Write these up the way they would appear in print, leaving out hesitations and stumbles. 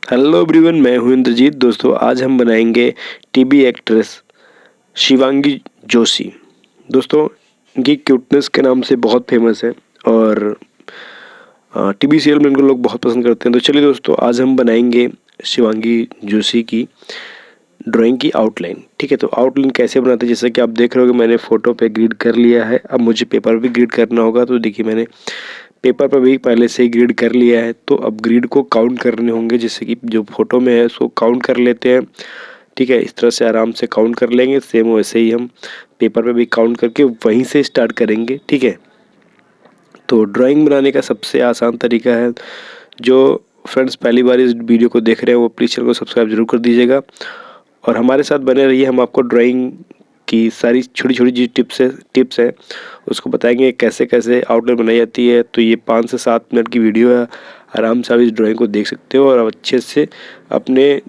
Hello everyone, मैं हूं इंद्रजीत। दोस्तों आज हम बनाएंगे टीवी एक्ट्रेस शिवांगी जोशी। दोस्तों इनकी क्यूटनेस के नाम से बहुत फेमस है और टीवी सीरियल में इनको लोग बहुत पसंद करते हैं। तो चलिए दोस्तों, आज हम बनाएंगे शिवांगी जोशी की ड्राइंग की आउटलाइन। ठीक है, तो आउटलाइन कैसे बनाते हैं, जैसे कि आप देख रहे हो कि मैंने फ़ोटो पे ग्रिड कर लिया है। अब मुझे पेपर पे ग्रिड करना होगा। तो देखिए, मैंने पेपर पर भी पहले से ही ग्रिड कर लिया है। तो अब ग्रिड को काउंट करने होंगे, जैसे कि जो फोटो में है उसको काउंट कर लेते हैं। ठीक है, इस तरह से आराम से काउंट कर लेंगे। सेम वैसे ही हम पेपर पे भी काउंट करके वहीं से स्टार्ट करेंगे। ठीक है, तो ड्राइंग बनाने का सबसे आसान तरीका है। जो फ्रेंड्स पहली बार इस वीडियो को देख रहे हैं वो प्लीज़ चैनल को सब्सक्राइब जरूर कर दीजिएगा और हमारे साथ बने रहिए। हम आपको ड्राइंग की सारी छोटी छोटी जो टिप्स है उसको बताएंगे कैसे कैसे आउटलाइन बनाई जाती है। तो ये 5 से 7 मिनट की वीडियो है। आराम से आप इस ड्राइंग को देख सकते हो और आप अच्छे से अपने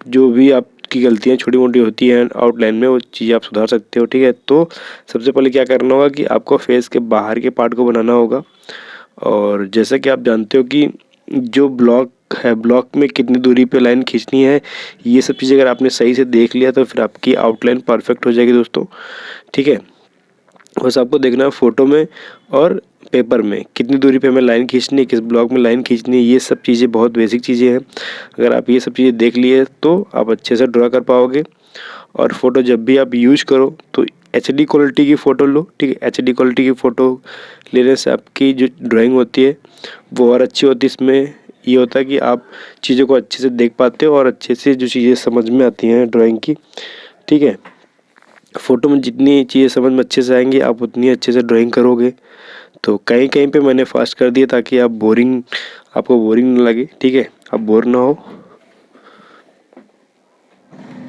जो भी आपकी गलतियाँ छोटी मोटी होती हैं आउटलाइन में वो चीज़ें आप सुधार सकते हो। ठीक है, तो सबसे पहले क्या करना होगा कि आपको फेस के बाहर के पार्ट को बनाना होगा। और जैसा कि आप जानते हो कि जो ब्लॉक है, ब्लॉक में कितनी दूरी पे लाइन खींचनी है, ये सब चीज़ें अगर आपने सही से देख लिया तो फिर आपकी आउटलाइन परफेक्ट हो जाएगी दोस्तों। ठीक है, बस आपको देखना है फ़ोटो में और पेपर में कितनी दूरी पे हमें लाइन खींचनी है, किस ब्लॉक में लाइन खींचनी है। ये सब चीज़ें बहुत बेसिक चीज़ें हैं। अगर आप ये सब चीज़ें देख लिए तो आप अच्छे से ड्रा कर पाओगे। और फ़ोटो जब भी आप यूज करो तो एचडी क्वालिटी की फ़ोटो लो। ठीक है, एचडी क्वालिटी की फ़ोटो लेने से आपकी जो ड्राइंग होती है वो और अच्छी होती है। इसमें ये होता है कि आप चीज़ों को अच्छे से देख पाते हो और अच्छे से जो चीज़ें समझ में आती हैं ड्राइंग की। ठीक है, फ़ोटो में जितनी चीज़ें समझ में अच्छे से आएंगी आप उतनी अच्छे से ड्राइंग करोगे। तो कहीं कहीं पे मैंने फास्ट कर दिया ताकि आपको बोरिंग ना लगे। ठीक है, आप बोर ना हो।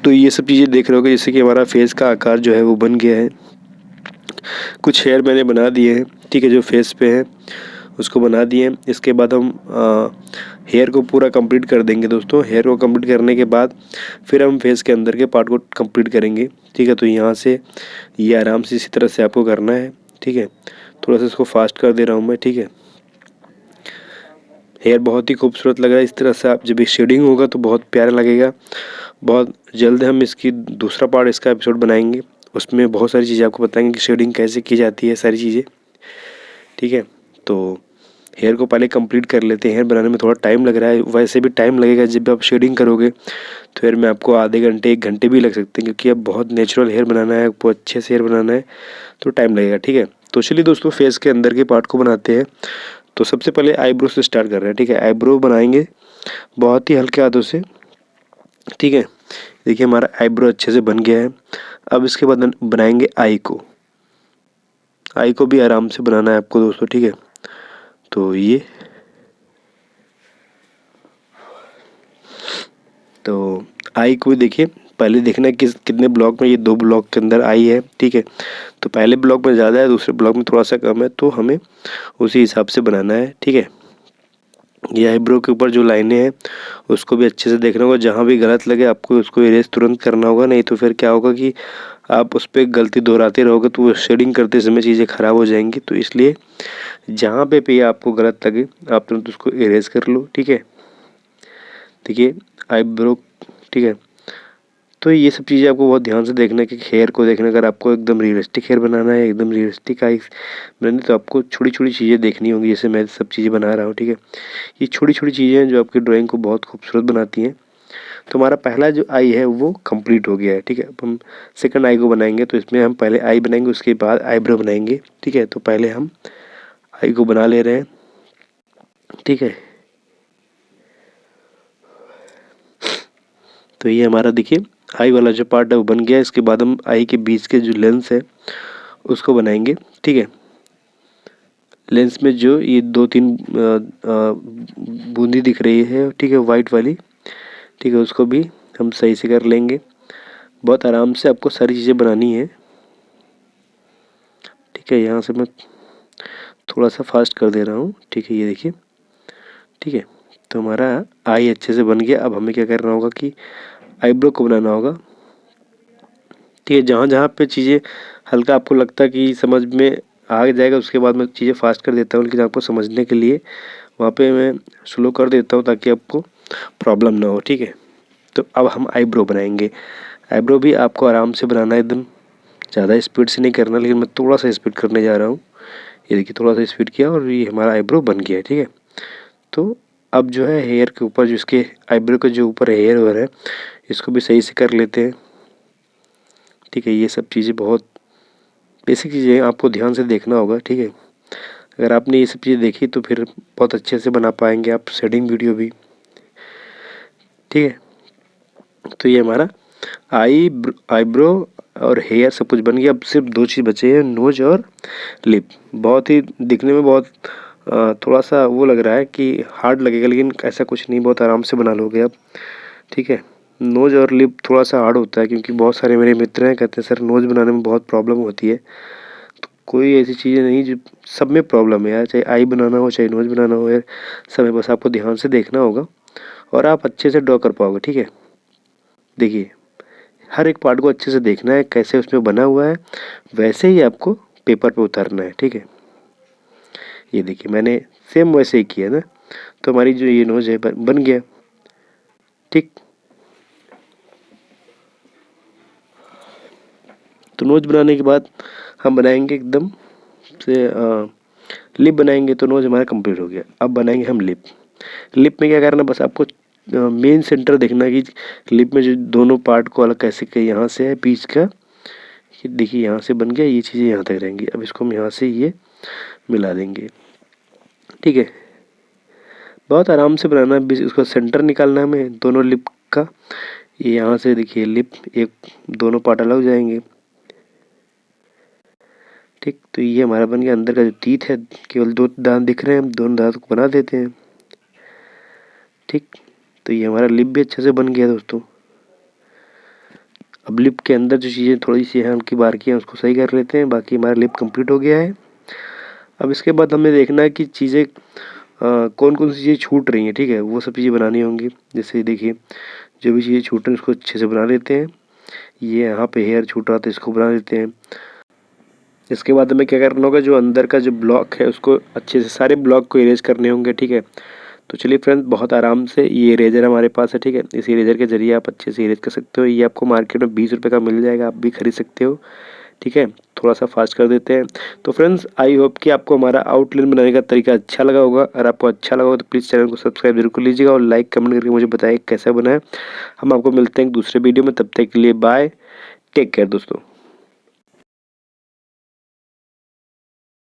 तो ये सब चीज़ें देख रहे होगे, जैसे कि हमारा फेस का आकार जो है वो बन गया है। कुछ हेयर मैंने बना दिए हैं। ठीक है, जो फेस पे है उसको बना दिए हैं। इसके बाद हम हेयर को पूरा कंप्लीट कर देंगे दोस्तों। हेयर को कंप्लीट करने के बाद फिर हम फेस के अंदर के पार्ट को कंप्लीट करेंगे। ठीक है, तो यहाँ से ये आराम से इसी तरह से आपको करना है। ठीक है, थोड़ा सा इसको फास्ट कर दे रहा हूँ मैं। ठीक है, हेयर बहुत ही खूबसूरत लग रहा है। इस तरह से आप जब शेडिंग होगा तो बहुत प्यारा लगेगा। बहुत जल्द हम इसकी दूसरा पार्ट इसका एपिसोड बनाएंगे। उसमें बहुत सारी चीज़ें आपको बताएंगे कि शेडिंग कैसे की जाती है, सारी चीज़ें। ठीक है, तो हेयर को पहले कंप्लीट कर लेते हैं। हेयर बनाने में थोड़ा टाइम लग रहा है, वैसे भी टाइम लगेगा। जब भी आप शेडिंग करोगे तो हेयर में आपको आधे घंटे 1 घंटे भी लग सकते हैं, क्योंकि अब बहुत नेचुरल हेयर बनाना है, आपको अच्छे से हेयर बनाना है तो टाइम लगेगा। ठीक है, तो चलिए दोस्तों फेस के अंदर के पार्ट को बनाते हैं। तो सबसे पहले आईब्रो से स्टार्ट कर रहे हैं। ठीक है, आईब्रो बनाएंगे बहुत ही हल्के हाथों से। ठीक है, देखिए हमारा आईब्रो अच्छे से बन गया है। अब इसके बाद बनाएंगे आई को। आई को भी आराम से बनाना है आपको दोस्तों। ठीक है, तो ये तो आई को भी देखिए, पहले देखना है कितने ब्लॉक में। ये 2 ब्लॉक के अंदर आई है। ठीक है, तो पहले ब्लॉक में ज़्यादा है, दूसरे ब्लॉक में थोड़ा सा कम है, तो हमें उसी हिसाब से बनाना है। ठीक है, ये आईब्रो के ऊपर जो लाइनें हैं उसको भी अच्छे से देखना होगा। जहाँ भी गलत लगे आपको उसको इरेज तुरंत करना होगा, नहीं तो फिर क्या होगा कि आप उस पर गलती दोहराते रहोगे तो वो शेडिंग करते समय चीज़ें ख़राब हो जाएंगी। तो इसलिए जहाँ पे भी आपको गलत लगे आप तुरंत उसको इरेज कर लो। ठीक है, देखिए आईब्रो। ठीक है, तो ये सब चीज़ें आपको बहुत ध्यान से देखना है कि हेयर को देखना। अगर आपको एकदम रियलिस्टिक हेयर बनाना है, एकदम रियलिस्टिक आई बनानी, तो आपको छोटी छोटी चीज़ें देखनी होंगी। जैसे मैं सब चीज़ें बना रहा हूँ। ठीक है, ये छोटी छोटी चीज़ें हैं जो आपकी ड्राइंग को बहुत खूबसूरत बनाती हैं। तो हमारा पहला जो आई है वो कंप्लीट हो गया है। ठीक है, अब हम सेकंड आई को बनाएंगे। तो इसमें हम पहले आई बनाएंगे, उसके बाद आईब्रो बनाएंगे। ठीक है, तो पहले हम आई को बना ले रहे हैं। ठीक है, तो ये हमारा देखिए आई वाला जो पार्ट है वो बन गया। इसके बाद हम आई के बीच के जो लेंस है उसको बनाएंगे। ठीक है, लेंस में जो ये 2-3 बूंदी दिख रही है, ठीक है, वाइट वाली। ठीक है, उसको भी हम सही से कर लेंगे। बहुत आराम से आपको सारी चीज़ें बनानी है। ठीक है, यहाँ से मैं थोड़ा सा फास्ट कर दे रहा हूँ। ठीक है, ये देखिए। ठीक है, तो हमारा आई अच्छे से बन गया। अब हमें क्या करना होगा कि आईब्रो को बनाना होगा। ठीक है, जहाँ जहाँ पे चीज़ें हल्का आपको लगता है कि समझ में आ जाएगा उसके बाद मैं चीज़ें फास्ट कर देता हूँ, लेकिन आपको समझने के लिए वहाँ पे मैं स्लो कर देता हूँ ताकि आपको प्रॉब्लम ना हो, ठीक है। तो अब हम आईब्रो बनाएंगे। आईब्रो भी आपको आराम से बनाना है, एकदम ज़्यादा स्पीड से नहीं करना, लेकिन मैं थोड़ा सा स्पीड करने जा रहा हूँ। ये देखिए थोड़ा सा स्पीड किया और ये हमारा आईब्रो बन गया है, ठीक है। तो अब जो है हेयर के ऊपर, जो इसके आईब्रो के जो ऊपर हेयर हो रहा है, इसको भी सही से कर लेते हैं, ठीक है। ये सब चीज़ें बहुत बेसिक चीज़ें हैं, आपको ध्यान से देखना होगा, ठीक है। अगर आपने ये सब चीज़ें देखी तो फिर बहुत अच्छे से बना पाएंगे आप शेडिंग वीडियो भी, ठीक है। तो ये हमारा आईब्रो और हेयर सब कुछ बन गया। अब सिर्फ दो चीज़ बचे हैं, नोज और लिप। बहुत ही दिखने में बहुत थोड़ा सा वो लग रहा है कि हार्ड लगेगा, लेकिन ऐसा कुछ नहीं, बहुत आराम से बना लोगे आप, ठीक है। नोज और लिप थोड़ा सा हार्ड होता है, क्योंकि बहुत सारे मेरे मित्र हैं कहते हैं सर नोज बनाने में बहुत प्रॉब्लम होती है। तो कोई ऐसी चीज़ें नहीं, जो सब में प्रॉब्लम है यार, चाहे आई बनाना हो चाहे नोज बनाना हो यार, सब में बस आपको ध्यान से देखना होगा और आप अच्छे से ड्रॉ कर पाओगे, ठीक है। देखिए हर एक पार्ट को अच्छे से देखना है, कैसे उसमें बना हुआ है वैसे ही आपको पेपर पे उतारना है, ठीक है। ये देखिए मैंने सेम वैसे ही किया ना, तो हमारी जो ये नोज है बन गया, ठीक। तो नोज बनाने के बाद हम बनाएंगे एकदम से लिप बनाएंगे, तो नोज हमारा कंप्लीट हो गया। अब बनाएंगे हम लिप। लिप में क्या करना, बस आपको मेन सेंटर देखना कि लिप में जो दोनों पार्ट को अलग कैसे के, यहाँ से है बीच का, ये देखिए यहाँ से बन गया, ये चीज़ें यहाँ तक रहेंगी। अब इसको हम यहाँ से ये मिला देंगे, ठीक है। बहुत आराम से बनाना है, बीच उसका सेंटर निकालना है हमें दोनों लिप का। ये यहाँ से देखिए लिप एक दोनों पार्ट अलग हो जाएंगे, ठीक। तो ये हमारा बन गया। अंदर का जो टीथ है, केवल दो दांत दिख रहे हैं, हम दोनों दांत को बना देते हैं, ठीक। तो ये हमारा लिप भी अच्छे से बन गया दोस्तों। अब लिप के अंदर जो चीज़ें थोड़ी सी हैं उनकी बारीकियाँ, उसको सही कर लेते हैं। बाकी हमारा लिप कंप्लीट हो गया है। अब इसके बाद हमें देखना है कि चीज़ें कौन कौन सी चीज़ें छूट रही हैं, ठीक है, वो सब चीज़ें बनानी होंगी। जैसे देखिए जो भी चीज़ें छूट रही हैं उसको अच्छे से बना लेते हैं। ये यहाँ पे हेयर छूट रहा था, इसको बना लेते हैं। इसके बाद हमें क्या करना होगा, जो अंदर का जो ब्लॉक है उसको अच्छे से सारे ब्लॉक को इरेज करने होंगे, ठीक है। तो चलिए फ्रेंड्स, बहुत आराम से ये इरेजर हमारे पास है, ठीक है। इस इरेजर के जरिए आप अच्छे से इरेज कर सकते हो। ये आपको मार्केट में 20 रुपये का मिल जाएगा, आप भी खरीद सकते हो, ठीक है। थोड़ा सा फास्ट कर देते हैं। तो फ्रेंड्स आई होप कि आपको हमारा आउटलाइन बनाने का तरीका अच्छा लगा होगा। अगर आपको अच्छा लगा हो तो प्लीज़ चैनल को सब्सक्राइब जरूर कर लीजिएगा और लाइक कमेंट करके मुझे बताइए कैसा बना है। हम आपको मिलते हैं एक दूसरे वीडियो में, तब तक के लिए बाय, टेक केयर दोस्तों।